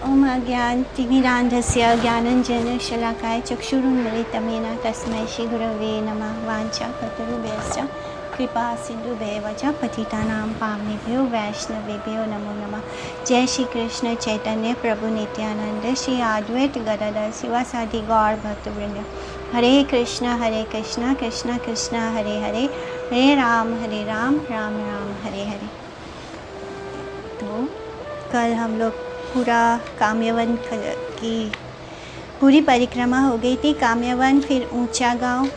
ओम अज्ञानतिमिरान्धस्य ज्ञानञ्जनशलाकाय चक्षुरुन्मिलितं येन तस्मै श्रीगुरवे नमः। वाञ्छाकल्पतरुभ्यश्च कृपा सिन्धुभ्येव च पतितानां पावनेभ्यो वैष्णवेभ्यो नमो नमः। जय श्री कृष्ण चैतन्य प्रभु नित्यानंद श्री अद्वैत गदाधर शिवासादि गौर भक्तवृंद। हरे कृष्णा कृष्णा कृष्णा हरे हरे, हरे राम राम राम हरे हरे। तो कल हम लोग पूरा काम्यवन की पूरी परिक्रमा हो गई थी। काम्यवन, फिर ऊंचा गांव,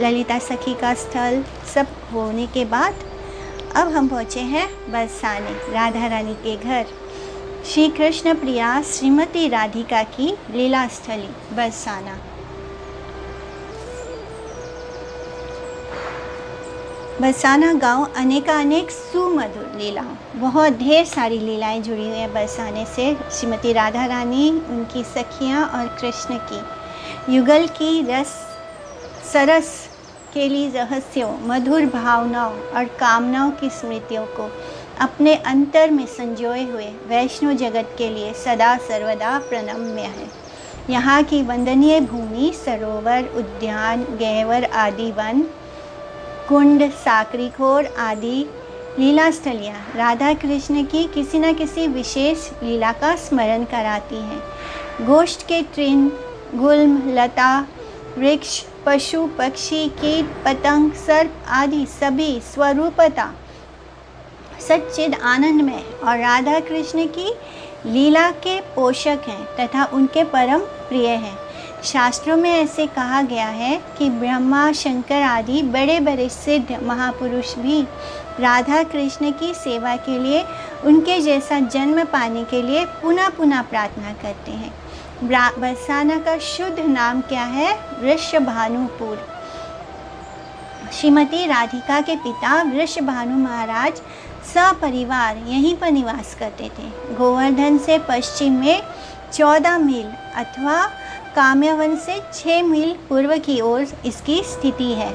ललिता सखी का स्थल, सब होने के बाद अब हम पहुँचे हैं बरसाने, राधा रानी के घर। श्री कृष्ण प्रिया श्रीमती राधिका की लीला स्थली बरसाना। बरसाना गांव अनेकानेक सुमधुर लीलाओं, बहुत ढेर सारी लीलाएं जुड़ी हुई हैं बरसाने से। श्रीमती राधा रानी, उनकी सखियां और कृष्ण की युगल की सरस के लिए रहस्यों, मधुर भावनाओं और कामनाओं की स्मृतियों को अपने अंतर में संजोए हुए वैष्णव जगत के लिए सदा सर्वदा प्रणम्य है। यहाँ की वंदनीय भूमि, सरोवर, उद्यान, गहवर आदि वन, कुंड, साकरीखोर आदि लीला स्थलियाँ राधा कृष्ण की किसी न किसी विशेष लीला का स्मरण कराती हैं। गोष्ठ के तृण, गुल्म, लता, वृक्ष, पशु, पक्षी, कीट, पतंग, सर्प आदि सभी स्वरूपता सच्चिद आनंद में और राधा कृष्ण की लीला के पोषक हैं तथा उनके परम प्रिय हैं। शास्त्रों में ऐसे कहा गया है कि ब्रह्मा, शंकर आदि बड़े बड़े सिद्ध महापुरुष भी राधा कृष्ण की सेवा के लिए, उनके जैसा जन्म पाने के लिए पुनः पुनः प्रार्थना करते हैं। बरसाना का शुद्ध नाम क्या है? वृषभानुपुर। श्रीमती राधिका के पिता वृषभानु महाराज सपरिवार यहीं पर निवास करते थे। गोवर्धन से पश्चिम में 14 मील अथवा काम्यवन से 6 मील पूर्व की ओर इसकी स्थिति है।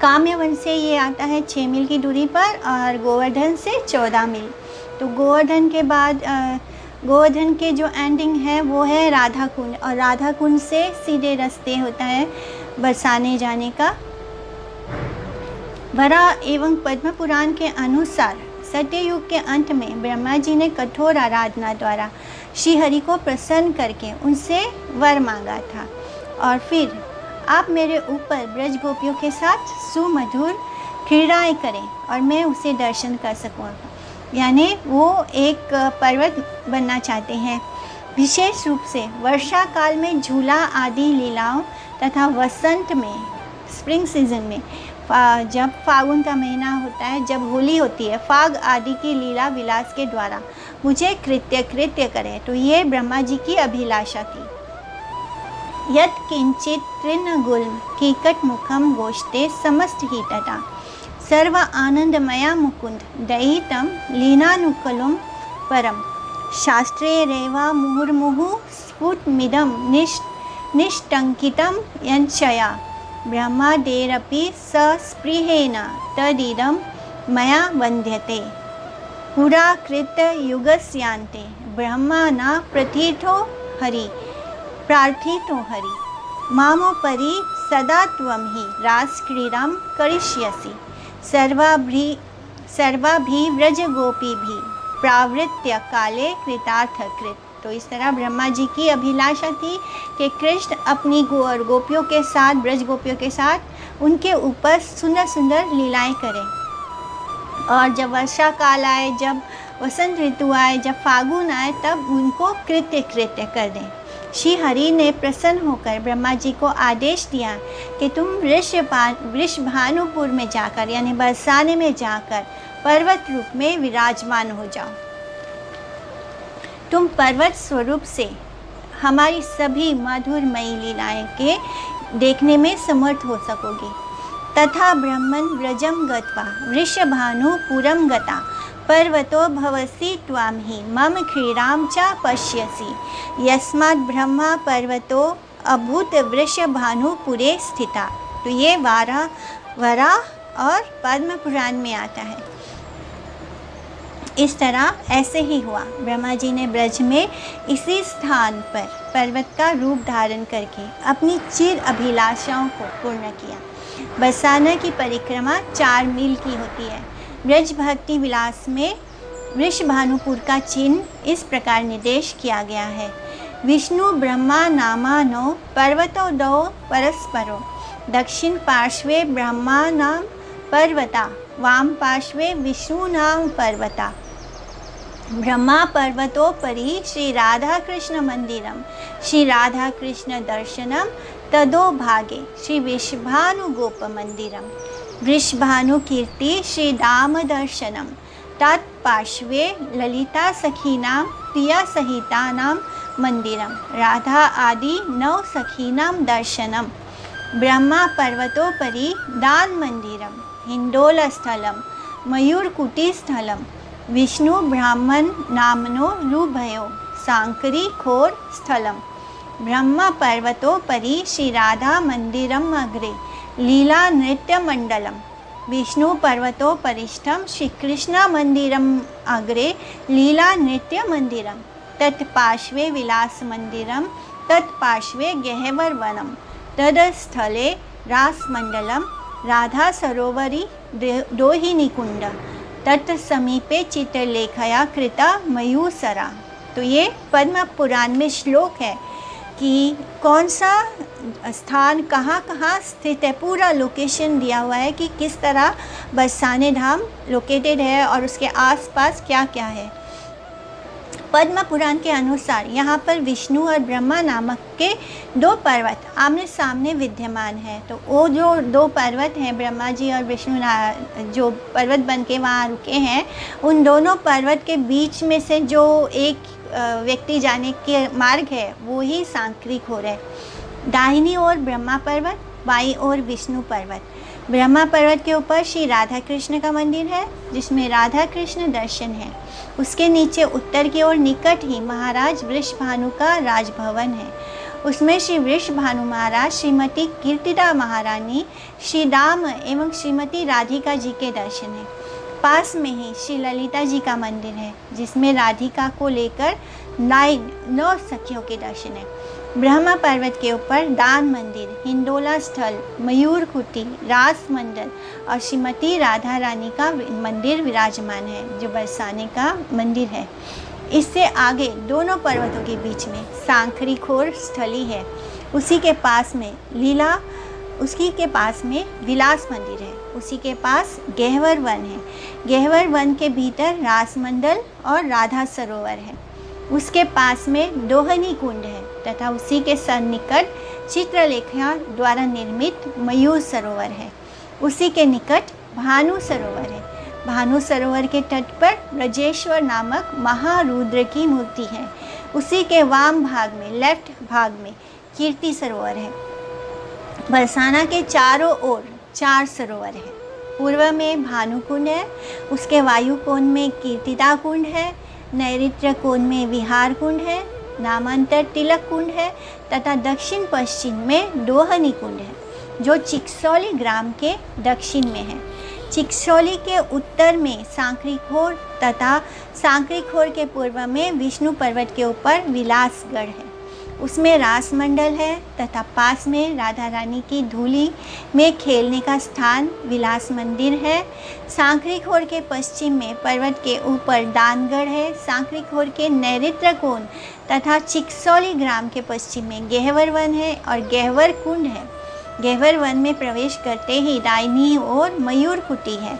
काम्यवन से ये आता है 6 मील की दूरी पर और गोवर्धन से 14 मील। तो गोवर्धन के बाद गोवर्धन के जो एंडिंग है वो है राधा कुंड, और राधा कुंड से सीधे रास्ते होता है बरसाने जाने का। वरा एवं पद्म पुराण के अनुसार सत्ययुग के अंत में ब्रह्मा जी ने कठोर आराधना द्वारा श्री हरि को प्रसन्न करके उनसे वर मांगा था, और फिर आप मेरे ऊपर ब्रज गोपियों के साथ सुमधुर क्रीड़ाएं करें और मैं उसे दर्शन कर सकूं। यानी वो एक पर्वत बनना चाहते हैं। विशेष रूप से वर्षा काल में झूला आदि लीलाओं तथा वसंत में, स्प्रिंग सीजन में, जब फागुन का महीना होता है, जब होली होती है, फाग आदि की लीला विलास के द्वारा मुझे कृत्य करें। तो ये ब्रह्मा जी की अभिलाषा थी। यत् किंचित तृणगुल्म कीकट मुखम गोष्ठे समस्त ही तथा सर्व आनंदमया मुकुंद दयितम लीनानुकूलम परम शास्त्रे रेवा मुहुर्मुहु स्फुटमिदं निष्टंकितं यंचया ब्रह्मादेरपि सस्पृहेन तदिदं मया वन्द्यते पुरा कृत युगस्यान्ते ब्रह्मा न प्रथितो हरि प्रार्थितो हरि मामोपरि सदा त्वं हि रासक्रीडां करिष्यसि सर्वाभि व्रज गोपी भी प्रावृत्य काले कृतार्थकृत। तो इस तरह ब्रह्मा जी की अभिलाषा थी कि कृष्ण अपनी गोपियों के साथ, ब्रज गोपियों के साथ उनके ऊपर सुंदर सुंदर लीलाएं करें, और जब वर्षा काल आए, जब वसंत ऋतु आए, जब फागुन आए, तब उनको कृत्य कर दें। श्री हरि ने प्रसन्न होकर ब्रह्मा जी को आदेश दिया कि तुम वृषभानुपुर में जाकर, यानी बरसाने में जाकर पर्वत रूप में विराजमान हो जाओ। तुम पर्वत स्वरूप से हमारी सभी मधुरमयी लीलाएं के देखने में समर्थ हो सकोगे। तथा ब्रह्मन् व्रजम गत्वा वृषभानुपुरम गता पर्वतो भवसि त्वां हि मम क्रीडां च पश्यसि यस्मात् ब्रह्मा पर्वतो अभूत वृषभानुपुरे स्थिता। तो ये वरा और पद्म पुराण में आता है। इस तरह ऐसे ही हुआ। ब्रह्मा जी ने ब्रज में इसी स्थान पर पर्वत का रूप धारण करके अपनी चिर अभिलाषाओं को पूर्ण किया। बरसाना की परिक्रमा 4 मील की होती है। ब्रज भक्ति विलास में वृषभानुपुर का चिन्ह इस प्रकार निर्देश किया गया है। विष्णु ब्रह्मा नामानो पर्वतो दो परस्परो, दक्षिण पार्श्वे ब्रह्मा नाम पर्वता, वाम पार्श्वे विष्णु नाम पर्वता। ब्रह्मा पर्वतोपरि श्री राधा कृष्ण मंदिरम, श्री राधा कृष्ण दर्शनम, तदो भागे श्री वृषभानु गोप मंदिरम, वृषभानु कीर्ति श्री दाम दर्शनम, तत्पार्श्वे ललिता सखीनां प्रिया सहितानां मंदिरम, राधा आदि 9 सखीनां दर्शनम। ब्रह्मा पर्वतोपरि दान मंदिरम, हिंडोल स्थलम, मयूरकुटी स्थलम, विष्णु ब्राह्मण नामनो रुभयो सांकरी खोर स्थलम। ब्रह्म पर्वतोपरि श्री राधा मंदिरम अग्रे लीला नृत्य मंडलम, विष्णु पर्वतोपरिष्ठम श्री कृष्ण मंदिरम अग्रे लीला नृत्य मंदिरम, तत्पार्श्वे विलास मंदिरम, तत्पार्श्वे गहवर वनम, तदस्थले रास मंडलम, राधा सरोवरी दोहिनी कुंड, तत्समीपे चित्रलेखया कृता मयूसरा। तो ये पद्म पुराण में श्लोक है कि कौन सा स्थान कहाँ कहाँ स्थित है। पूरा लोकेशन दिया हुआ है कि किस तरह बरसाने धाम लोकेटेड है और उसके आसपास क्या क्या है। पद्म पुराण के अनुसार यहाँ पर विष्णु और ब्रह्मा नामक के 2 पर्वत आमने सामने विद्यमान है। तो वो जो 2 पर्वत हैं, ब्रह्मा जी और विष्णु जो पर्वत बन के वहाँ रुके हैं, उन दोनों पर्वत के बीच में से जो एक व्यक्ति जाने के मार्ग है वो ही सांक्रिक हो रहा है। दाहिनी ओर ब्रह्मा पर्वत, बाईं ओर विष्णु पर्वत। ब्रह्मा पर्वत के ऊपर श्री राधा कृष्ण का मंदिर है जिसमें राधा कृष्ण दर्शन है। उसके नीचे उत्तर की ओर निकट ही महाराज वृषभानु का राजभवन है। उसमें श्री वृषभानु महाराज, श्रीमती कीर्तिदा महारानी, श्री दाम एवं श्रीमती राधिका जी के दर्शन है। पास में ही श्री ललिता जी का मंदिर है जिसमें राधिका को लेकर 9 सखियों के दर्शन है। ब्रह्मा पर्वत के ऊपर दान मंदिर, हिंडोला स्थल, मयूरकुटी, रास मंडल और श्रीमती राधा रानी का मंदिर विराजमान है जो बरसाने का मंदिर है। इससे आगे दोनों पर्वतों के बीच में सांकरी खोर स्थली है। उसी के पास में विलास मंदिर है। उसी के पास गहवर वन है। गहवर वन के भीतर रास मंडल और राधा सरोवर है। उसके पास में दोहनी कुंड है तथा उसी के सन्निकट चित्रलेखा द्वारा निर्मित मयूर सरोवर है। उसी के निकट भानु सरोवर है। भानु सरोवर के तट पर ब्रजेश्वर नामक महारुद्र की मूर्ति है। उसी के वाम भाग में, लेफ्ट भाग में कीर्ति सरोवर है। बरसाना के चारों ओर 4 सरोवर है। पूर्व में भानु कुंड है, उसके वायु कोण में कीर्तिदा कुंड है, नैऋत्य कोण में विहार कुंड है, नामांतर तिलक कुंड है तथा दक्षिण पश्चिम में दोहनी कुंड है जो चिकसौली ग्राम के दक्षिण में है। चिकसौली के उत्तर में सांकरीखोर तथा सांकरीखोर के पूर्व में विष्णु पर्वत के ऊपर विलासगढ़ है। उसमें रास मंडल है तथा पास में राधा रानी की धूली में खेलने का स्थान विलास मंदिर है। सांकरीखोर के पश्चिम में पर्वत के ऊपर दानगढ़ है। सांकरीखोर के नैऋत्य कोण तथा चिकसौली ग्राम के पश्चिम में गहवर वन है और गहवर कुंड है। गहवर वन में प्रवेश करते ही दाहिनी ओर मयूरकुटी है।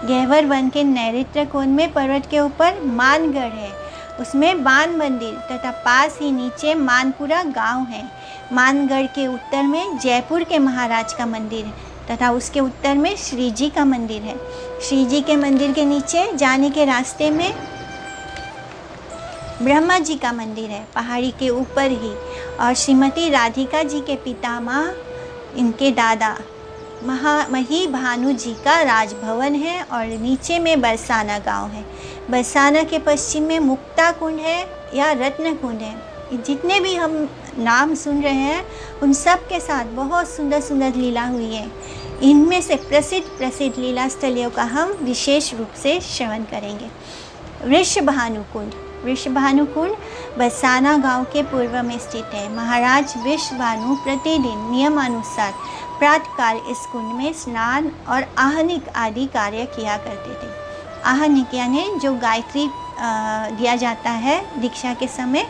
गहवर वन के नैऋत्य कोण में पर्वत के ऊपर मानगढ़ है। उसमें बान मंदिर तथा पास ही नीचे मानपुरा गांव है। मानगढ़ के उत्तर में जयपुर के महाराज का मंदिर है तथा उसके उत्तर में श्री जी का मंदिर है। श्री जी के मंदिर के नीचे जाने के रास्ते में ब्रह्मा जी का मंदिर है पहाड़ी के ऊपर ही, और श्रीमती राधिका जी के पितामह, इनके दादा मही भानु जी का राजभवन है और नीचे में बरसाना गांव है। बरसाना के पश्चिम में मुक्ता कुंड है या रत्न कुंड है। जितने भी हम नाम सुन रहे हैं उन सब के साथ बहुत सुंदर सुंदर लीला हुई है। इनमें से प्रसिद्ध लीला स्थलियों का हम विशेष रूप से श्रवण करेंगे। वृषभानुकुंड। वृषभानुकुंड बरसाना गांव के पूर्व में स्थित है। महाराज वृषभानु प्रतिदिन नियमानुसार प्रातःकाल इस कुंड में स्नान और आहनिक आदि कार्य किया करते थे। आहनिक यानी जो गायत्री दिया जाता है दीक्षा के समय,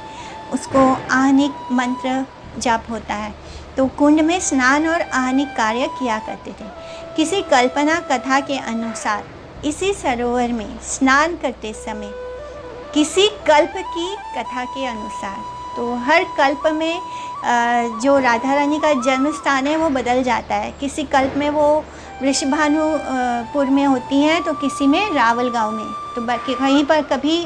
उसको आहनिक मंत्र जाप होता है। तो कुंड में स्नान और आहनिक कार्य किया करते थे। किसी कल्पना कथा के अनुसार इसी सरोवर में स्नान करते समय, किसी कल्प की कथा के अनुसार, तो हर कल्प में जो राधा रानी का जन्म स्थान है वो बदल जाता है। किसी कल्प में वो वृषभानुपुर में होती हैं, तो किसी में रावल गांव में, तो कहीं पर कभी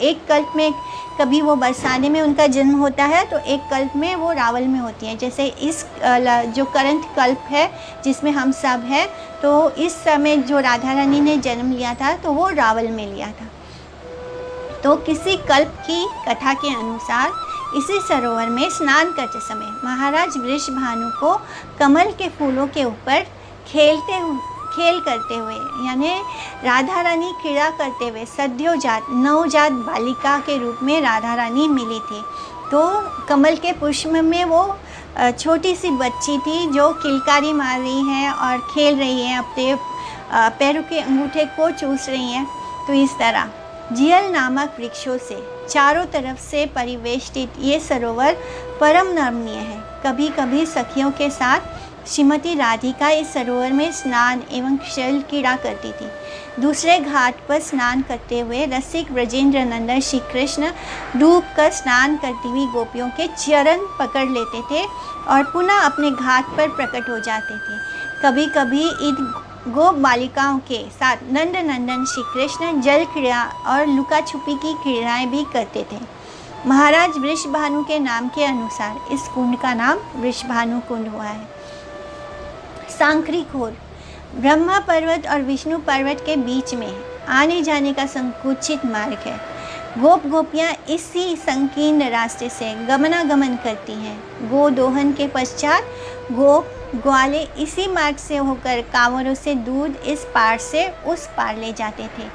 एक कल्प में कभी वो बरसाने में उनका जन्म होता है, तो एक कल्प में वो रावल में होती हैं। जैसे इस जो करंट कल्प है जिसमें हम सब हैं, तो इस समय जो राधा रानी ने जन्म लिया था तो वो रावल में लिया था। तो किसी कल्प की कथा के अनुसार इसी सरोवर में स्नान करते समय महाराज वृषभानु को कमल के फूलों के ऊपर खेल करते हुए, यानी राधा रानी क्रीड़ा करते हुए सद्योजात नवजात बालिका के रूप में राधा रानी मिली थी। तो कमल के पुष्प में वो छोटी सी बच्ची थी जो किलकारी मार रही है और खेल रही है, अपने पैरों के अंगूठे को चूस रही हैं। तो इस तरह जियल नामक वृक्षों से चारों तरफ से परिवेष्टित ये सरोवर परम नमनीय है। कभी कभी सखियों के साथ श्रीमती राधिका इस सरोवर में स्नान एवं शैल क्रीड़ा करती थी। दूसरे घाट पर स्नान करते हुए रसिक ब्रजेंद्र नंदन श्री कृष्ण डूब कर स्नान करती हुई गोपियों के चरण पकड़ लेते थे और पुनः अपने घाट पर प्रकट हो जाते थे। कभी कभी इन गोप बालिकाओं के साथ नंद नंदन श्री कृष्ण जल क्रीड़ा और लुका छुपी की क्रीड़ाएँ भी करते थे। महाराज वृषभानु के नाम के अनुसार इस कुंड का नाम वृषभानु कुंड हुआ है। सांक्री खोर ब्रह्मा पर्वत और विष्णु पर्वत के बीच में आने जाने का संकुचित मार्ग है। गोप गोपियाँ इसी संकीर्ण रास्ते से गमनागमन करती हैं। गो दोहन के पश्चात गोप ग्वाले इसी मार्ग से होकर कांवरों से दूध इस पार से उस पार ले जाते थे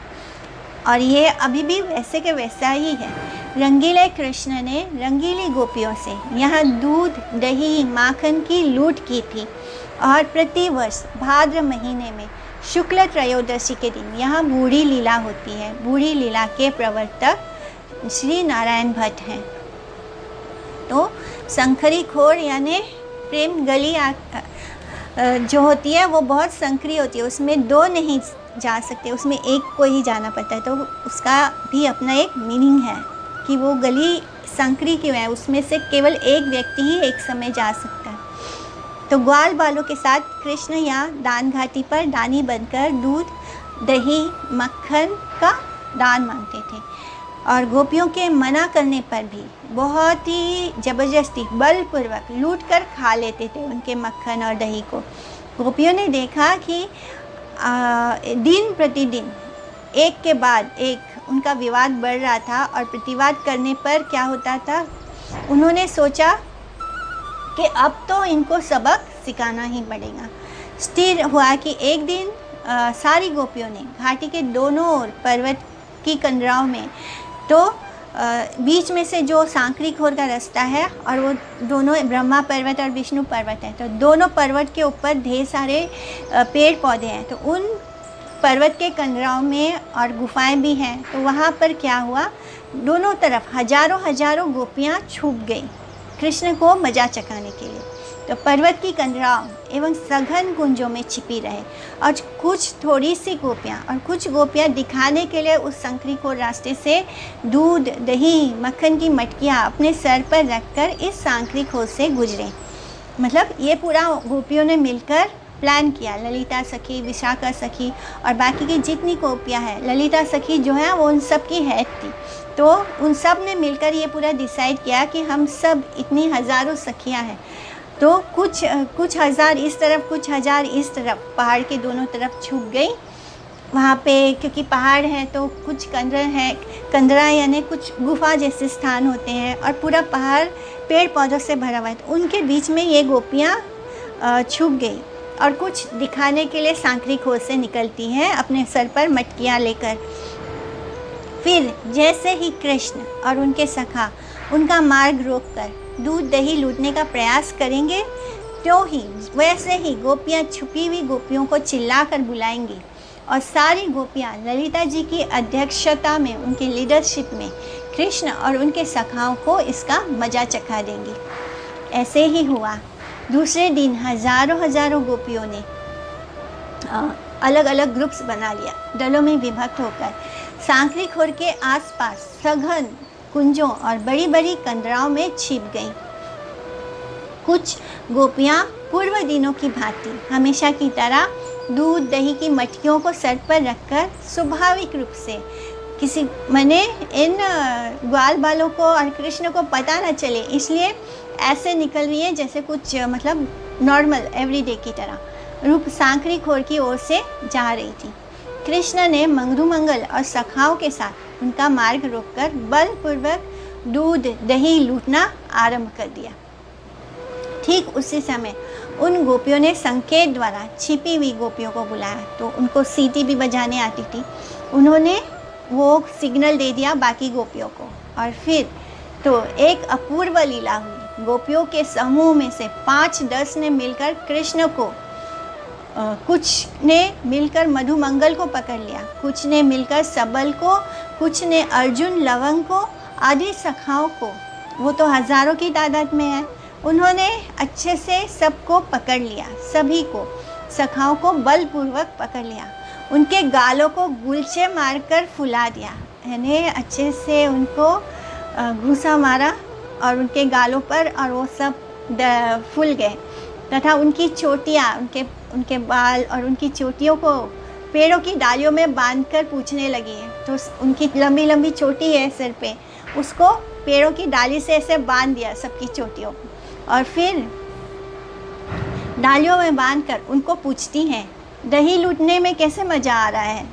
और ये अभी भी वैसे के वैसा ही है। रंगीले कृष्ण ने रंगीली गोपियों से यहाँ दूध दही माखन की लूट की थी और प्रतिवर्ष भाद्र महीने में शुक्ल त्रयोदशी के दिन यहाँ बूढ़ी लीला होती है। बूढ़ी लीला के प्रवर्तक श्री नारायण भट्ट हैं। तो संखरी खोर यानी प्रेम गली जो होती है वो बहुत संकरी होती है, उसमें दो नहीं जा सकते, उसमें एक को ही जाना पड़ता है। तो उसका भी अपना एक मीनिंग है कि वो गली संकरी क्यों है, उसमें से केवल एक व्यक्ति ही एक समय जा सकता है। तो ग्वाल बालों के साथ कृष्ण यहाँ दान घाटी पर दानी बनकर दूध दही मक्खन का दान मांगते थे और गोपियों के मना करने पर भी बहुत ही ज़बरदस्ती बलपूर्वक लूट कर खा लेते थे उनके मक्खन और दही को। गोपियों ने देखा कि दिन प्रतिदिन एक के बाद एक उनका विवाद बढ़ रहा था और प्रतिवाद करने पर क्या होता था, उन्होंने सोचा कि अब तो इनको सबक सिखाना ही पड़ेगा। स्थिर हुआ कि एक दिन सारी गोपियों ने घाटी के दोनों ओर पर्वत की कंदराओं में, तो बीच में से जो सांकरी खोर का रास्ता है और वो दोनों ब्रह्मा पर्वत और विष्णु पर्वत है, तो दोनों पर्वत के ऊपर ढेर सारे पेड़ पौधे हैं। तो उन पर्वत के कंदराओं में और गुफाएं भी हैं। तो वहाँ पर क्या हुआ, दोनों तरफ हजारों गोपियाँ छुप गई कृष्ण को मजा चखाने के लिए। तो पर्वत की कंदराओं एवं सघन कुंजों में छिपी रहे और कुछ थोड़ी सी गोपियाँ और कुछ गोपियाँ दिखाने के लिए उस संकरी खोर रास्ते से दूध दही मक्खन की मटकियाँ अपने सर पर रखकर इस सांकरी खोर से गुजरे। मतलब ये पूरा गोपियों ने मिलकर प्लान किया। ललिता सखी, विशाखा सखी और बाकी की जितनी गोपियाँ हैं, ललिता सखी जो है वो उन सब की हेड थी। तो उन सब ने मिलकर ये पूरा डिसाइड किया कि हम सब इतनी हज़ारों सखियाँ हैं, तो कुछ हज़ार इस तरफ कुछ हज़ार इस तरफ पहाड़ के दोनों तरफ छुप गई वहाँ पे, क्योंकि पहाड़ है तो कुछ कंदरा यानी कुछ गुफा जैसे स्थान होते हैं और पूरा पहाड़ पेड़ पौधों से भरा हुआ है। तो उनके बीच में ये गोपियाँ छुप गई और कुछ दिखाने के लिए सांकरी खोर से निकलती हैं अपने सर पर मटकियाँ लेकर। फिर जैसे ही कृष्ण और उनके सखा उनका मार्ग रोककर दूध दही लूटने का प्रयास करेंगे, तो ही वैसे ही गोपियाँ छुपी हुई गोपियों को चिल्लाकर बुलाएंगी और सारी गोपियाँ ललिता जी की अध्यक्षता में, उनकी लीडरशिप में कृष्ण और उनके सखाओं को इसका मज़ा चखा देंगी। ऐसे ही हुआ। दूसरे दिन हजारों गोपियों ने अलग अलग ग्रुप्स बना लिया, दलों में विभक्त होकर सांकरी खोर के आसपास सघन कुंजों और बड़ी बड़ी कंदराओं में छिप गईं। कुछ गोपियाँ पूर्व दिनों की भांति हमेशा की तरह दूध दही की मटकियों को सर पर रखकर स्वाभाविक रूप से किसी मने इन ग्वाल बालों को और कृष्ण को पता न चले, इसलिए ऐसे निकल रही है जैसे कुछ मतलब नॉर्मल एवरीडे की तरह रूप सांकरी खोर की ओर से जा रही थी। कृष्ण ने मंगरू मंगल और सखाओं के साथ उनका मार्ग रोककर बलपूर्वक दूध दही लूटना आरंभ कर दिया। ठीक उसी समय उन गोपियों ने संकेत द्वारा छिपी हुई गोपियों को बुलाया, तो उनको सीटी भी बजाने आती थी। उन्होंने वो सिग्नल दे दिया बाकी गोपियों को और फिर तो एक अपूर्व लीला हुई। गोपियों के समूह में से 5-10 ने मिलकर कृष्ण को, कुछ ने मिलकर मधुमंगल को पकड़ लिया, कुछ ने मिलकर सबल को, कुछ ने अर्जुन लवंग को, आदि सखाओं को, वो तो हजारों की तादाद में है। उन्होंने अच्छे से सबको पकड़ लिया, सभी को सखाओं को बलपूर्वक पकड़ लिया, उनके गालों को गुलचे मारकर फुला दिया, यानी अच्छे से उनको घूसा मारा और उनके गालों पर, और वो सब फूल गए तथा उनकी चोटियाँ, उनके बाल और उनकी चोटियों को पेड़ों की डालियों में बांधकर पूछने लगी है। तो उनकी लंबी लंबी चोटी है सिर पे, उसको पेड़ों की डाली से ऐसे बांध दिया सबकी चोटियों को, और फिर डालियों में बांधकर उनको पूछती हैं, दही लूटने में कैसे मज़ा आ रहा है।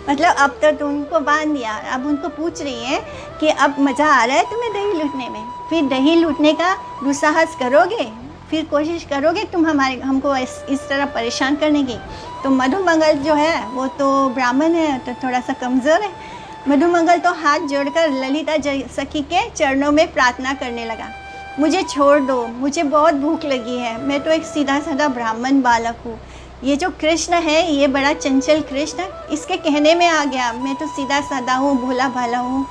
मतलब अब तो उनको बांध दिया, अब उनको पूछ रही है कि अब मज़ा आ रहा है तुम्हें दही लूटने में, फिर दही लूटने का दुस्साहस करोगे, फिर कोशिश करोगे तुम हमको इस तरह परेशान करने की। तो मधुमंगल जो है वो तो ब्राह्मण है, तो थोड़ा सा कमज़ोर है। मधुमंगल तो हाथ जोड़कर ललिता सखी के चरणों में प्रार्थना करने लगा, मुझे छोड़ दो, मुझे बहुत भूख लगी है, मैं तो एक सीधा साधा ब्राह्मण बालक हूँ, ये जो कृष्ण है ये बड़ा चंचल कृष्ण, इसके कहने में आ गया, मैं तो सीधा साधा हूँ, भोला भाला हूँ,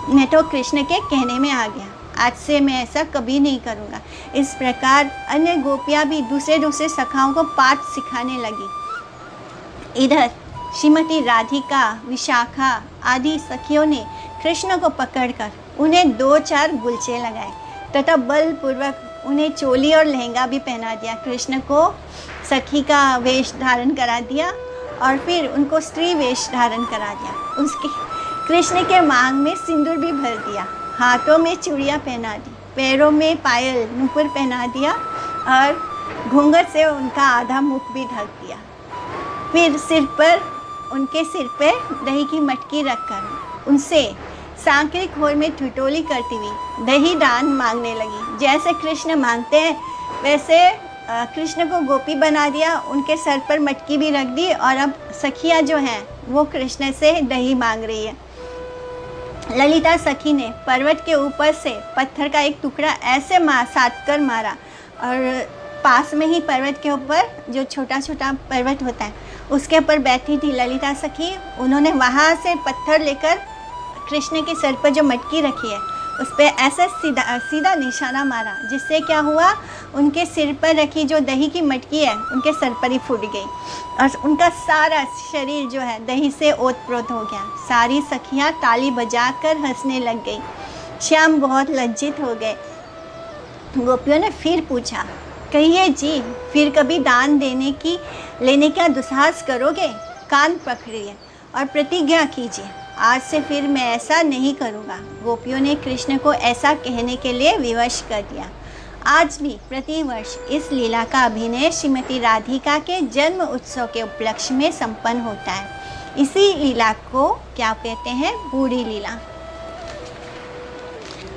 मैं तो कृष्ण के कहने में आ गया, आज से मैं ऐसा कभी नहीं करूँगा। इस प्रकार अन्य गोपियाँ भी दूसरे सखाओं को पाठ सिखाने लगी। इधर श्रीमती राधिका, विशाखा आदि सखियों ने कृष्ण को पकड़कर उन्हें 2-4 गुलचे लगाए तथा बलपूर्वक उन्हें चोली और लहंगा भी पहना दिया, कृष्ण को सखी का वेश धारण करा दिया और फिर उनको स्त्री वेश धारण करा दिया। उसके कृष्ण के मांग में सिंदूर भी भर दिया, हाथों में चूड़ियाँ पहना दी, पैरों में पायल नुपुर पहना दिया और घूंघट से उनका आधा मुख भी ढक दिया। फिर उनके सिर पर दही की मटकी रखकर उनसे सांकरी खोर में ठिठोली करती हुई दही दान मांगने लगी। जैसे कृष्ण मांगते हैं वैसे कृष्ण को गोपी बना दिया, उनके सर पर मटकी भी रख दी और अब सखियाँ जो हैं वो कृष्ण से दही मांग रही है। ललिता सखी ने पर्वत के ऊपर से पत्थर का एक टुकड़ा ऐसे साध कर मारा और पास में ही पर्वत के ऊपर जो छोटा छोटा पर्वत होता है उसके ऊपर बैठी थी ललिता सखी। उन्होंने वहाँ से पत्थर लेकर कृष्ण के सर पर जो मटकी रखी है उस पर ऐसा सीधा निशाना मारा, जिससे क्या हुआ, उनके सिर पर रखी जो दही की मटकी है उनके सर पर ही फूट गई और उनका सारा शरीर जो है दही से ओतप्रोत हो गया। सारी सखियाँ ताली बजाकर हंसने लग गई। श्याम बहुत लज्जित हो गए। गोपियों ने फिर पूछा, कहिए जी, फिर कभी दान लेने का दुस्साहस करोगे? कान पकड़िए और प्रतिज्ञा कीजिए, आज से फिर मैं ऐसा नहीं करूँगा। गोपियों ने कृष्ण को ऐसा कहने के लिए विवश कर दिया। आज भी प्रतिवर्ष इस लीला का अभिनय श्रीमती राधिका के जन्म उत्सव के उपलक्ष्य में संपन्न होता है। इसी लीला को क्या कहते हैं? बूढ़ी लीला।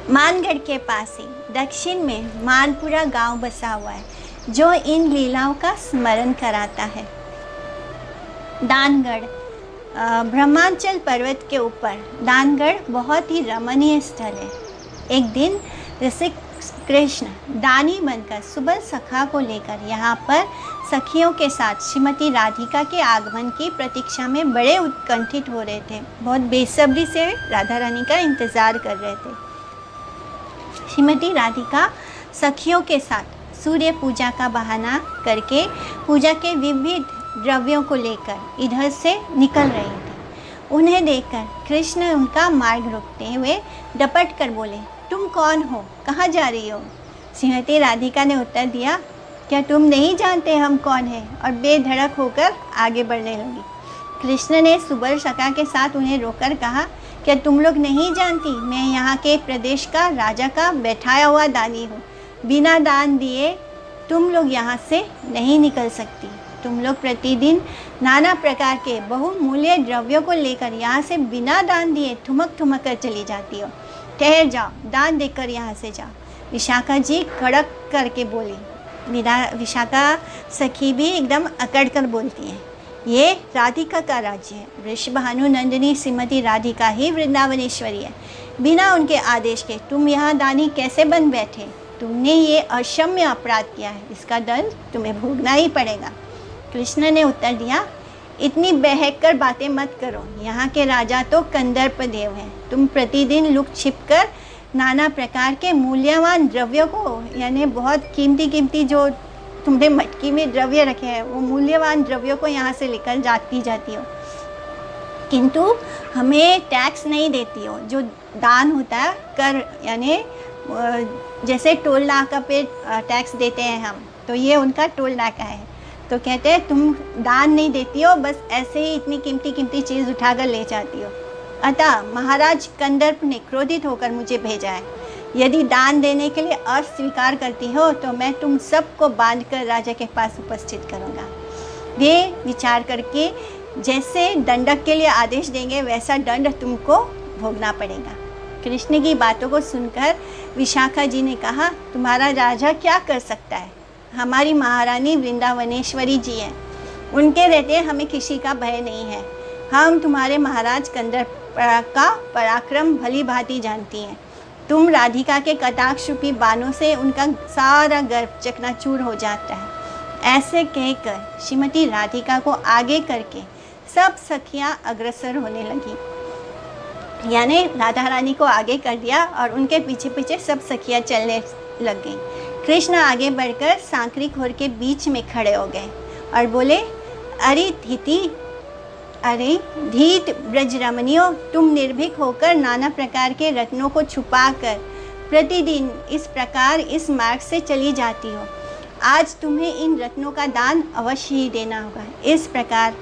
मानगढ़ के पास ही दक्षिण में मानपुरा गांव बसा हुआ है जो इन लीलाओं का स्मरण कराता है। दानगढ़ ब्रह्मांचल पर्वत के ऊपर दानगढ़ बहुत ही रमणीय स्थल है। एक दिन ऋषिक कृष्ण दानी बनकर सुबल सखा को लेकर यहाँ पर सखियों के साथ श्रीमती राधिका के आगमन की प्रतीक्षा में बड़े उत्कंठित हो रहे थे। बहुत बेसब्री से राधा रानी का इंतज़ार कर रहे थे। श्रीमती राधिका सखियों के साथ सूर्य पूजा का बहाना करके पूजा के विविध द्रव्यों को लेकर इधर से निकल रहे थे। उन्हें देखकर कृष्ण उनका मार्ग रोकते हुए डपट कर बोले, तुम कौन हो, कहाँ जा रही हो? श्रीमती राधिका ने उत्तर दिया, क्या तुम नहीं जानते हम कौन हैं? और बेधड़क होकर आगे बढ़ने लगी। कृष्ण ने सुबल सखा के साथ उन्हें रोककर कहा, क्या तुम लोग नहीं जानती मैं यहाँ के प्रदेश का राजा का बैठाया हुआ दानी हूँ। बिना दान दिए तुम लोग यहाँ से नहीं निकल सकती। तुम लोग प्रतिदिन नाना प्रकार के बहुमूल्य द्रव्यों को लेकर यहाँ से बिना दान दिए ठुमक ठुमक कर चली जाती हो। ठहर जाओ, दान देकर यहाँ से जाओ। विशाखा जी कड़क करके बोली। विशाखा सखी भी एकदम अकड़ कर बोलती है, ये राधिका का राज्य है। वृषभानु नंदिनी श्रीमती राधिका ही वृंदावनेश्वरी है। बिना उनके आदेश के तुम यहाँ दानी कैसे बन बैठे? तुमने ये अक्षम्य अपराध किया है, इसका दंड तुम्हें भोगना ही पड़ेगा। कृष्ण ने उत्तर दिया, इतनी बहक कर बातें मत करो। यहाँ के राजा तो कंदर्प देव हैं। तुम प्रतिदिन लुक छिप कर नाना प्रकार के मूल्यवान द्रव्यों को, यानी बहुत कीमती जो तुमने मटकी में द्रव्य रखे हैं, वो मूल्यवान द्रव्यों को यहाँ से लेकर जाती हो, किंतु हमें टैक्स नहीं देती हो। जो दान होता है कर, यानी जैसे टोल नाका पे टैक्स देते हैं हम, तो ये उनका टोल नाका है। तो कहते हैं तुम दान नहीं देती हो, बस ऐसे ही इतनी कीमती चीज़ उठाकर ले जाती हो। अतः महाराज कंदर्प ने क्रोधित होकर मुझे भेजा है। यदि दान देने के लिए अस्वीकार करती हो तो मैं तुम सबको बांधकर राजा के पास उपस्थित करूँगा। वे विचार करके जैसे दंडक के लिए आदेश देंगे वैसा दंड तुमको भोगना पड़ेगा। कृष्ण की बातों को सुनकर विशाखा जी ने कहा, तुम्हारा राजा क्या कर सकता है? हमारी महारानी वृंदावनेश्वरी जी हैं, उनके रहते हमें किसी का भय नहीं है। हम तुम्हारे महाराज कंदर्प का पराक्रम भली भांति जानती हैं। तुम राधिका के कटाक्षरूपी बाणों से उनका सारा गर्व चकनाचूर हो जाता है। ऐसे कहकर श्रीमती राधिका को आगे करके सब सखियां अग्रसर होने लगी, यानी राधा रानी को आगे कर दिया और उनके पीछे पीछे सब सखियां चलने लग गईं। कृष्ण आगे बढ़कर सांकरी खोर के बीच में खड़े हो गए और बोले, अरे धीत ब्रजरमणियों, तुम निर्भीक होकर नाना प्रकार के रत्नों को छुपाकर प्रतिदिन इस प्रकार इस मार्ग से चली जाती हो। आज तुम्हें इन रत्नों का दान अवश्य ही देना होगा। इस प्रकार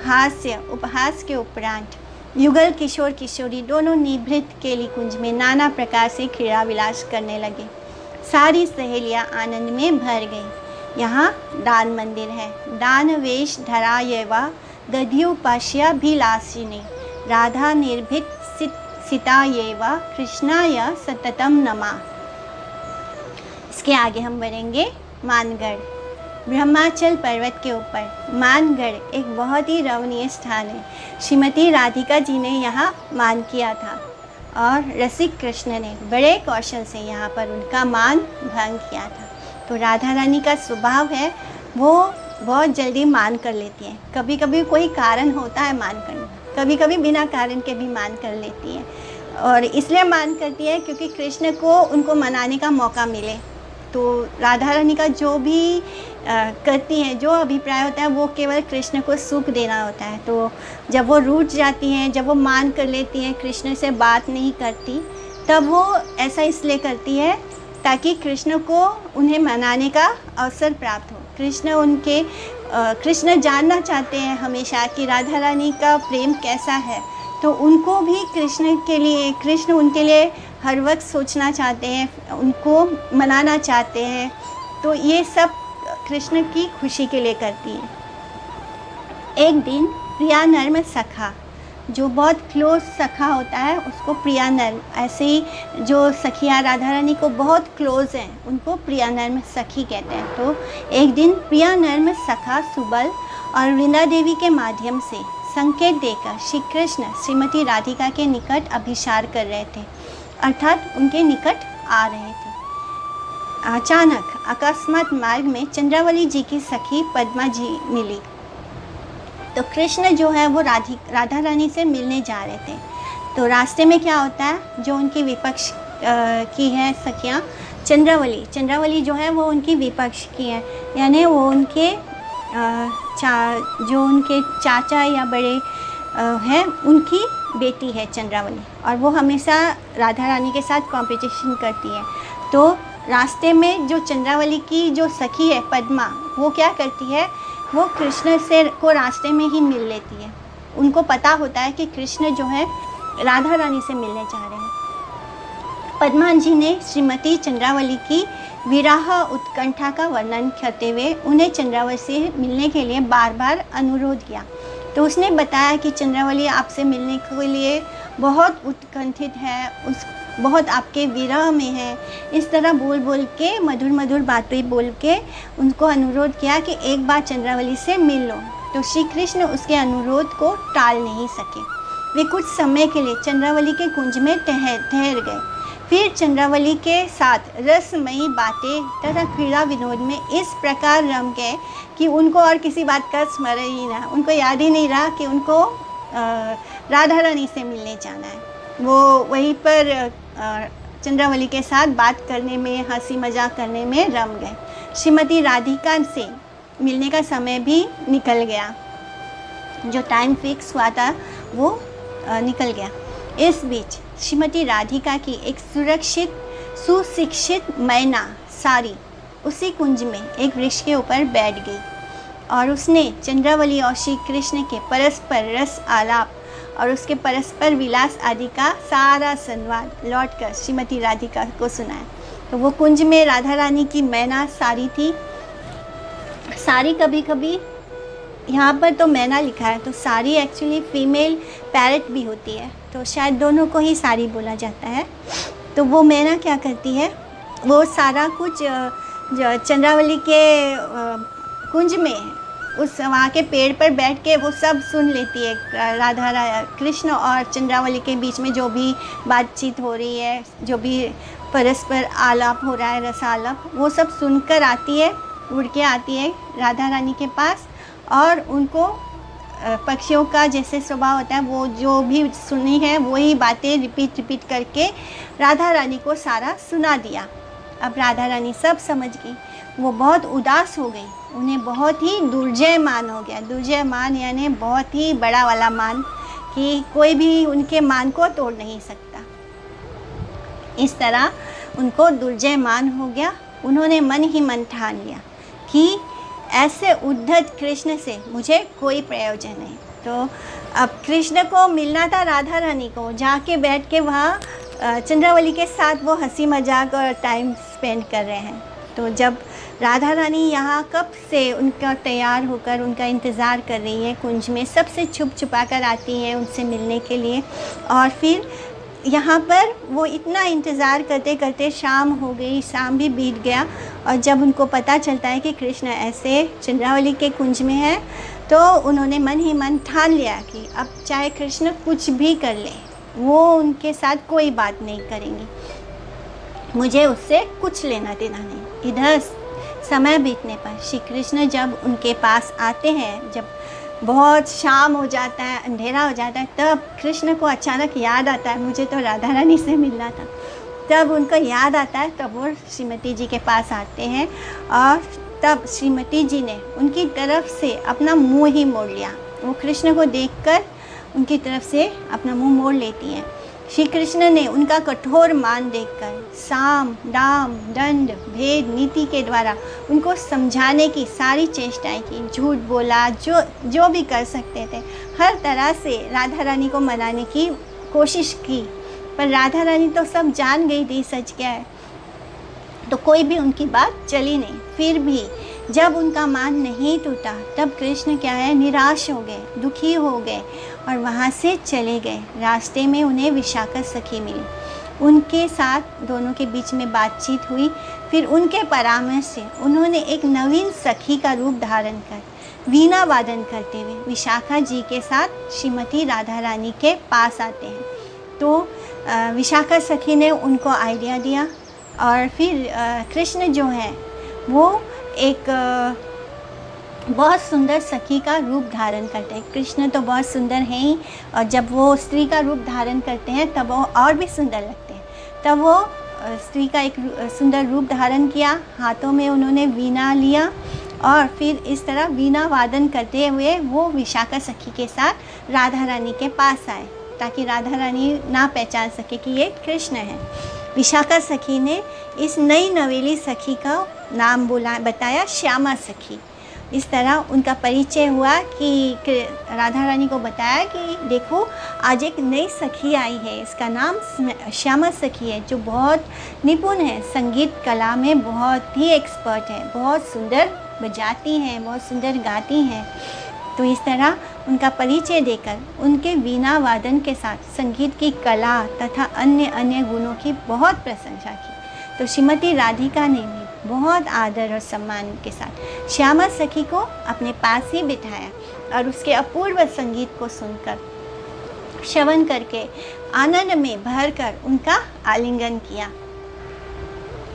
हास्य उपहास के उपरांत युगल किशोर किशोरी दोनों निभृत केली कुंज में नाना प्रकार से क्रीड़ा विलास करने लगे। सारी सहेलियां आनंद में भर गईं। यहाँ दान मंदिर है। दान वेश धरायवा दध्युपाश्या भिलासिनी राधा निर्भीत सितायेवा कृष्णाय सततम नमा। इसके आगे हम बढ़ेंगे मानगढ़। ब्रह्माचल पर्वत के ऊपर मानगढ़ एक बहुत ही रमणीय स्थान है। श्रीमती राधिका जी ने यहाँ मान किया था और रसिक कृष्ण ने बड़े कौशल से यहाँ पर उनका मान भंग किया था। तो राधा रानी का स्वभाव है, वो बहुत जल्दी मान कर लेती हैं। कभी कभी कोई कारण होता है मान करना, कभी कभी बिना कारण के भी मान कर लेती हैं। और इसलिए मान करती है क्योंकि कृष्ण को उनको मनाने का मौका मिले। तो राधा रानी का जो भी करती हैं, जो अभिप्राय होता है, वो केवल कृष्ण को सुख देना होता है। तो जब वो रूठ जाती हैं, जब वो मान कर लेती हैं, कृष्ण से बात नहीं करती, तब वो ऐसा इसलिए करती है ताकि कृष्ण को उन्हें मनाने का अवसर प्राप्त हो। कृष्ण जानना चाहते हैं हमेशा कि राधा रानी का प्रेम कैसा है, तो उनको भी कृष्ण उनके लिए हर वक्त सोचना चाहते हैं, उनको मनाना चाहते हैं। तो ये सब कृष्ण की खुशी के लिए करती है। एक दिन प्रिया नर्म सखा, जो बहुत क्लोज सखा होता है उसको प्रिया नर्म, ऐसे ही जो सखियाँ राधा रानी को बहुत क्लोज हैं उनको प्रिया नर्म सखी कहते हैं। तो एक दिन प्रिया नर्म सखा सुबल और वृंदा देवी के माध्यम से संकेत देकर श्री कृष्ण श्रीमती राधिका के निकट अभिसार कर रहे थे, अर्थात उनके निकट आ रहे थे। अचानक अकस्मात मार्ग में चंद्रावली जी की सखी पद्मा जी मिली। तो कृष्ण जो है वो राधा रानी से मिलने जा रहे थे। तो रास्ते में क्या होता है, जो उनकी विपक्ष की है सखियाँ, चंद्रावली जो है वो उनकी विपक्ष की है, यानी वो उनके जो उनके चाचा या बड़े हैं उनकी बेटी है चंद्रावली, और वो हमेशा राधा रानी के साथ कंपटीशन करती है। तो रास्ते में जो चंद्रावली की जो सखी है पद्मा, वो क्या करती है, वो कृष्ण से को रास्ते में ही मिल लेती है। उनको पता होता है कि कृष्ण जो है राधा रानी से मिलने जा रहे हैं। पद्मा जी ने श्रीमती चंद्रावली की विरह उत्कंठा का वर्णन करते हुए उन्हें चंद्रावली से मिलने के लिए बार बार अनुरोध किया। तो उसने बताया कि चंद्रावली आपसे मिलने के लिए बहुत उत्कंठित है, बहुत आपके विरह में है। इस तरह बोल के मधुर मधुर बातें बोल के उनको अनुरोध किया कि एक बार चंद्रावली से मिल लो। तो श्री कृष्ण उसके अनुरोध को टाल नहीं सके। वे कुछ समय के लिए चंद्रावली के कुंज में ठहर गए। फिर चंद्रावली के साथ रसमयी बातें तथा क्रीड़ा विनोद में इस प्रकार रम गए कि उनको और किसी बात का स्मरण ही ना, उनको याद ही नहीं रहा कि उनको राधा रानी से मिलने जाना है। वो वहीं पर चंद्रावली के साथ बात करने में, हंसी मजाक करने में रम गए। श्रीमती राधिका से मिलने का समय भी निकल गया, जो टाइम फिक्स हुआ था वो निकल गया। इस बीच श्रीमती राधिका की एक सुरक्षित सुशिक्षित मैना सारी उसी कुंज में एक वृक्ष के ऊपर बैठ गई और उसने चंद्रावली और श्री कृष्ण के परस्पर रस आलाप और उसके परस्पर विलास आदि का सारा संवाद लौटकर श्रीमती राधिका को सुनाया। तो वो कुंज में राधा रानी की मैना सारी थी। सारी कभी कभी यहाँ पर तो मैना लिखा है, तो सारी एक्चुअली फीमेल पैरट भी होती है, तो शायद दोनों को ही सारी बोला जाता है। तो वो मैना क्या करती है, वो सारा कुछ चंद्रावली के कुंज में उस वहाँ के पेड़ पर बैठ के वो सब सुन लेती है। कृष्ण और चंद्रावली के बीच में जो भी बातचीत हो रही है, जो भी परस्पर आलाप हो रहा है, रसालाप, वो सब सुनकर आती है, उड़ के आती है राधा रानी के पास। और उनको पक्षियों का जैसे स्वभाव होता है, वो जो भी सुनी है वही बातें रिपीट करके राधा रानी को सारा सुना दिया। अब राधा रानी सब समझ गई, वो बहुत उदास हो गई, उन्हें बहुत ही दुर्जय मान हो गया। दुर्जय मान यानी बहुत ही बड़ा वाला मान, कि कोई भी उनके मान को तोड़ नहीं सकता। इस तरह उनको दुर्जय मान हो गया। उन्होंने मन ही मन ठान लिया कि ऐसे उद्धत कृष्ण से मुझे कोई प्रयोजन नहीं। तो अब कृष्ण को मिलना था राधा रानी को, जाके बैठ के वहाँ चंद्रावली के साथ वो हंसी मजाक और टाइम स्पेंड कर रहे हैं। तो जब राधा रानी यहाँ कब से उनका तैयार होकर उनका इंतज़ार कर रही है, कुंज में सबसे छुपा कर आती हैं उनसे मिलने के लिए। और फिर यहाँ पर वो इतना इंतज़ार करते करते शाम हो गई, शाम भी बीत गया। और जब उनको पता चलता है कि कृष्ण ऐसे चंद्रावली के कुंज में है, तो उन्होंने मन ही मन ठान लिया कि अब चाहे कृष्ण कुछ भी कर ले, वो उनके साथ कोई बात नहीं करेंगी, मुझे उससे कुछ लेना देना नहीं। इधर समय बीतने पर श्री कृष्ण जब उनके पास आते हैं, जब बहुत शाम हो जाता है, अंधेरा हो जाता है, तब कृष्ण को अचानक याद आता है मुझे तो राधा रानी से मिलना था। तब उनको याद आता है, तब वो श्रीमती जी के पास आते हैं और तब श्रीमती जी ने उनकी तरफ से अपना मुंह ही मोड़ लिया। वो कृष्ण को देखकर उनकी तरफ से अपना मुंह मोड़ लेती हैं। श्री कृष्ण ने उनका कठोर मान देखकर साम दाम दंड भेद नीति के द्वारा उनको समझाने की सारी चेष्टाएं की। झूठ बोला, जो भी कर सकते थे, हर तरह से राधा रानी को मनाने की कोशिश की, पर राधा रानी तो सब जान गई थी सच क्या है, तो कोई भी उनकी बात चली नहीं। फिर भी जब उनका मान नहीं टूटा, तब कृष्ण क्या है, निराश हो गए, दुखी हो गए और वहाँ से चले गए। रास्ते में उन्हें विशाखा सखी मिली, उनके साथ दोनों के बीच में बातचीत हुई। फिर उनके परामर्श से उन्होंने एक नवीन सखी का रूप धारण कर वीणा वादन करते हुए विशाखा जी के साथ श्रीमती राधा रानी के पास आते हैं। तो विशाखा सखी ने उनको आइडिया दिया और फिर कृष्ण जो है वो एक बहुत सुंदर सखी का रूप धारण करते हैं। कृष्ण तो बहुत सुंदर हैं ही, और जब वो स्त्री का रूप धारण करते हैं तब वो और भी सुंदर लगते हैं। तब वो स्त्री का एक सुंदर रूप धारण किया, हाथों में उन्होंने वीणा लिया और फिर इस तरह वीणा वादन करते हुए वो विशाखा सखी के साथ राधा रानी के पास आए, ताकि राधा रानी ना पहचान सके कि ये कृष्ण है। विशाखा सखी ने इस नई नवेली सखी का नाम बताया श्यामा सखी। इस तरह उनका परिचय हुआ कि राधा रानी को बताया कि देखो आज एक नई सखी आई है, इसका नाम श्यामा सखी है, जो बहुत निपुण है, संगीत कला में बहुत ही एक्सपर्ट है, बहुत सुंदर बजाती हैं, बहुत सुंदर गाती हैं। तो इस तरह उनका परिचय देकर उनके वीणा वादन के साथ संगीत की कला तथा अन्य गुणों की बहुत प्रशंसा की। तो श्रीमती राधिका ने भी बहुत आदर और सम्मान के साथ श्यामा सखी को अपने पास ही बिठाया और उसके अपूर्व संगीत को सुनकर, श्रवण करके आनंद में भरकर उनका आलिंगन किया।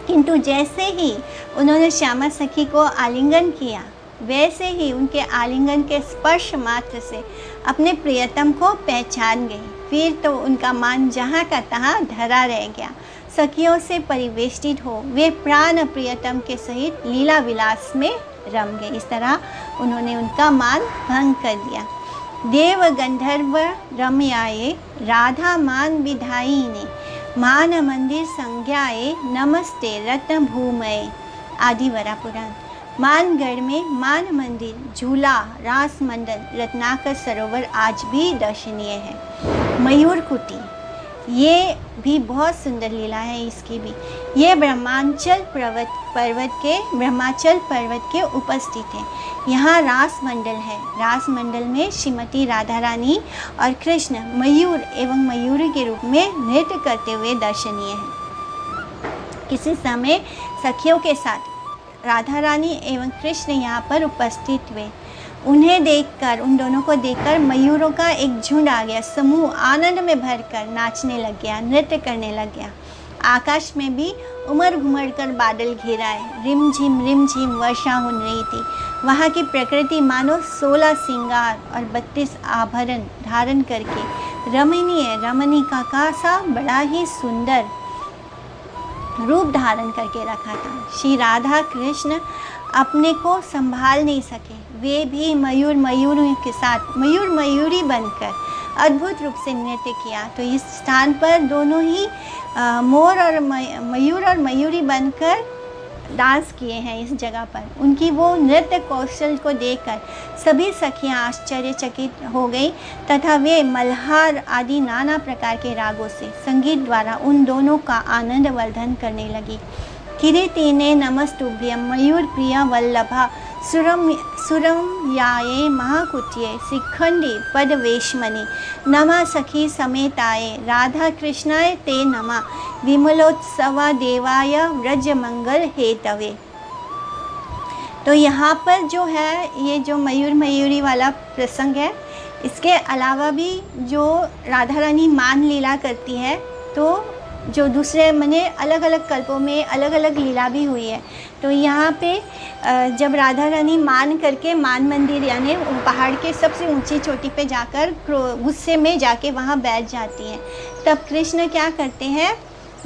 किंतु जैसे ही उन्होंने श्यामा सखी को आलिंगन किया, वैसे ही उनके आलिंगन के स्पर्श मात्र से अपने प्रियतम को पहचान गई। फिर तो उनका मान जहाँ का तहाँ धरा रह गया। सखियों से परिवेष्टित हो वे प्राण प्रियतम के सहित लीला विलास में रम गए। इस तरह उन्होंने उनका मान भंग कर दिया। देव गंधर्व रमयाए राधा मान विधाई ने मान मंदिर संज्ञाए नमस्ते रत्न भूमये। आदिवरा पुराण। मानगढ़ में मान मंदिर, झूला, रास मंडल, रत्नाकर सरोवर आज भी दर्शनीय है। मयूर कुटी, ये भी बहुत सुंदर लीला है इसकी भी। ये ब्रह्मांचल पर्वत के उपस्थित है। यहाँ रास मंडल है। रास मंडल में श्रीमती राधा रानी और कृष्ण मयूर एवं मयूरी के रूप में नृत्य करते हुए दर्शनीय है। किसी समय सखियों के साथ राधा रानी एवं कृष्ण यहाँ पर उपस्थित हुए। उन्हें देखकर, उन दोनों को देखकर मयूरों का एक झुंड आ गया। समूह आनंद में भरकर नाचने लग गया, नृत्य करने लग गया। आकाश में भी उमड़ घुमड़ कर बादल घेराए, रिम झिम वर्षा हो रही थी। वहाँ की प्रकृति मानो 16 श्रृंगार और 32 आभरण धारण करके रमणीका का सा बड़ा ही सुंदर रूप धारण करके रखा था। श्री राधा कृष्ण अपने को संभाल नहीं सके। वे भी मयूरी के साथ मयूर मयूरी बनकर अद्भुत रूप से नृत्य किया। तो इस स्थान पर दोनों ही मोर और मयूर और मयूरी बनकर डांस किए हैं इस जगह पर। उनकी वो नृत्य कौशल को देखकर सभी सखियां आश्चर्यचकित हो गई तथा वे मल्हार आदि नाना प्रकार के रागों से संगीत द्वारा उन दोनों का आनंद वर्धन करने लगी। किरीटिने नमस्तुभ्यं मयूर प्रिया वल्लभा सुरम याये महाकुट्ये शिखंडी पदवेशमणि नमा सखी समेताये राधा कृष्णाय ते नमा विमलोत्सवा देवाय व्रज मंगल हेतवे। तो यहाँ पर जो है ये जो मयूर मयूरी वाला प्रसंग है, इसके अलावा भी जो राधा रानी मान लीला करती है, तो जो दूसरे मने अलग अलग कल्पों में अलग अलग लीला भी हुई है। तो यहाँ पे जब राधा रानी मान करके मान मंदिर यानी पहाड़ के सबसे ऊंची चोटी पे जाकर गुस्से में जाके वहाँ बैठ जाती हैं, तब कृष्ण क्या करते हैं,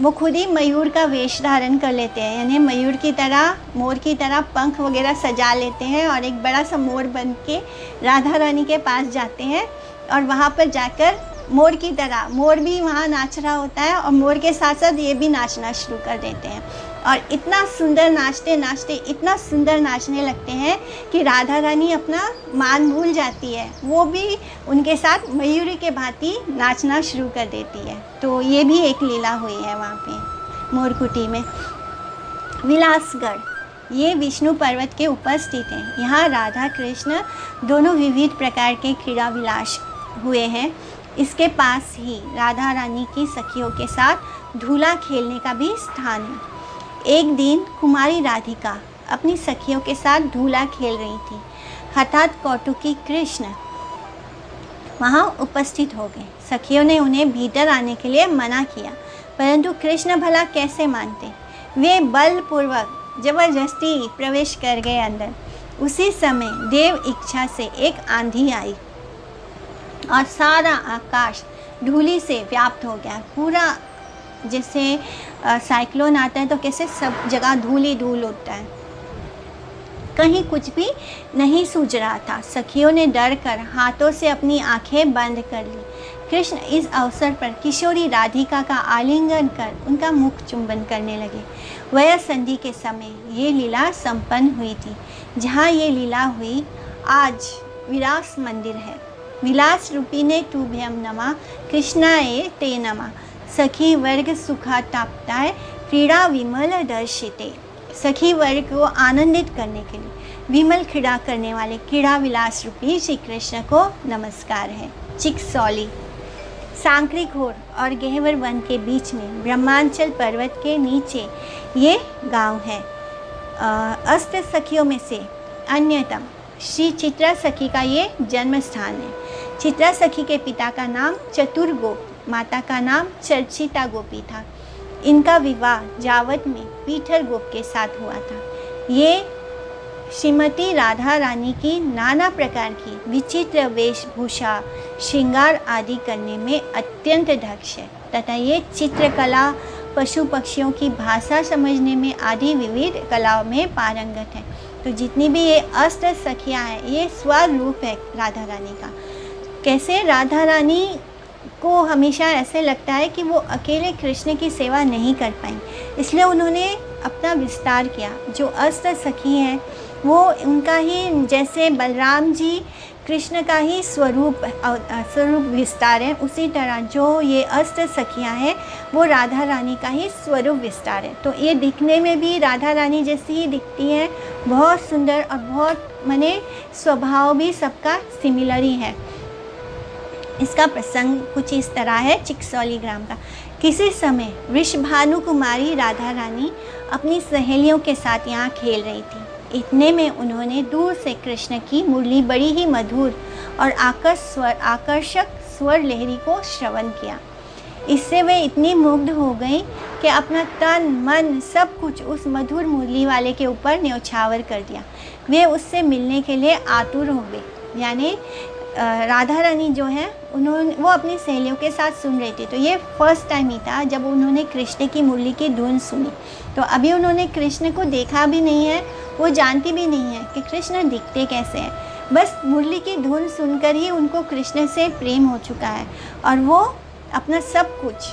वो खुद ही मयूर का वेश धारण कर लेते हैं, यानी मयूर की तरह मोर की तरह पंख वगैरह सजा लेते हैं और एक बड़ा सा मोर बन के राधा रानी के पास जाते हैं और वहाँ पर जाकर मोर की तरह मोर भी वहाँ नाच रहा होता है और मोर के साथ साथ ये भी नाचना शुरू कर देते हैं। और इतना सुंदर नाचते नाचते इतना सुंदर नाचने लगते हैं कि राधा रानी अपना मान भूल जाती है, वो भी उनके साथ मयूरी के भांति नाचना शुरू कर देती है। तो ये भी एक लीला हुई है वहाँ पे मोरकुटी में। विलासगढ़, ये विष्णु पर्वत के ऊपर स्थित है। यहाँ राधा कृष्ण दोनों विविध प्रकार के क्रीड़ा विलास हुए हैं। इसके पास ही राधा रानी की सखियों के साथ झूला खेलने का भी स्थान है। एक दिन कुमारी राधिका अपनी सखियों के साथ झूला खेल रही थी। हठात कौटुकी कृष्ण वहाँ उपस्थित हो गए। सखियों ने उन्हें भीतर आने के लिए मना किया, परंतु कृष्ण भला कैसे मानते। वे बलपूर्वक जबरदस्ती प्रवेश कर गए अंदर। उसी समय देव इच्छा से एक आंधी आई और सारा आकाश धूली से व्याप्त हो गया। पूरा जैसे साइक्लोन आता है तो कैसे सब जगह धूल ही धूल होता है, कहीं कुछ भी नहीं सूझ रहा था। सखियों ने डर कर हाथों से अपनी आंखें बंद कर ली। कृष्ण इस अवसर पर किशोरी राधिका का आलिंगन कर उनका मुख चुंबन करने लगे। वह संधि के समय ये लीला संपन्न हुई थी। जहाँ ये लीला हुई आज विलास मंदिर है। विलास रूपिणे तुभ्यं नमः कृष्णाय ते नमः। सखी वर्ग सुखाताप्ताय क्रीड़ा विमल दर्शिते। सखी वर्ग को आनंदित करने के लिए विमल क्रीड़ा करने वाले क्रीड़ा विलास रूपी श्री कृष्ण को नमस्कार है। चिकसौली सांक्रिक घोर और गहवर वन के बीच में ब्रह्मांचल पर्वत के नीचे ये गांव है। अष्ट सखियों में से अन्यतम श्री चित्रा सखी का ये जन्म स्थान है। चित्रा सखी के पिता का नाम चतुर्गोप, माता का नाम चर्चिता गोपी था। इनका विवाह जावत में पीठर गोप के साथ हुआ था। ये श्रीमती राधा रानी की नाना प्रकार की विचित्र वेशभूषा, श्रृंगार आदि करने में अत्यंत दक्ष है तथा ये चित्रकला, पशु पक्षियों की भाषा समझने में आदि विविध कलाओं में पारंगत है। तो जितनी भी ये अष्ट सखियाँ हैं, ये स्वरूप है राधा रानी का। कैसे राधा रानी को हमेशा ऐसे लगता है कि वो अकेले कृष्ण की सेवा नहीं कर पाएंगे, इसलिए उन्होंने अपना विस्तार किया। जो अष्ट सखी हैं वो उनका ही, जैसे बलराम जी कृष्ण का ही स्वरूप विस्तार है, उसी तरह जो ये अष्ट सखियाँ हैं वो राधा रानी का ही स्वरूप विस्तार है। तो ये दिखने में भी राधा रानी जैसी ही दिखती हैं, बहुत सुंदर और बहुत माने स्वभाव भी सबका सिमिलर ही है। इसका प्रसंग कुछ इस तरह है चिकसौली ग्राम का। किसी समय वृषभानु कुमारी राधा रानी अपनी सहेलियों के साथ यहाँ खेल रही थी। इतने में उन्होंने दूर से कृष्ण की मुरली बड़ी ही मधुर और आकर्षक स्वर लहरी को श्रवण किया। इससे वे इतनी मुग्ध हो गई कि अपना तन मन सब कुछ उस मधुर मुरली वाले के ऊपर न्यौछावर कर दिया। वे उससे मिलने के लिए आतुर हो गए। यानी राधा रानी जो है वो अपनी सहेलियों के साथ सुन रही थी। तो ये फर्स्ट टाइम ही था जब उन्होंने कृष्ण की मुरली की धुन सुनी। तो अभी उन्होंने कृष्ण को देखा भी नहीं है, वो जानती भी नहीं है कि कृष्ण दिखते कैसे हैं। बस मुरली की धुन सुनकर ही उनको कृष्ण से प्रेम हो चुका है और वो अपना सब कुछ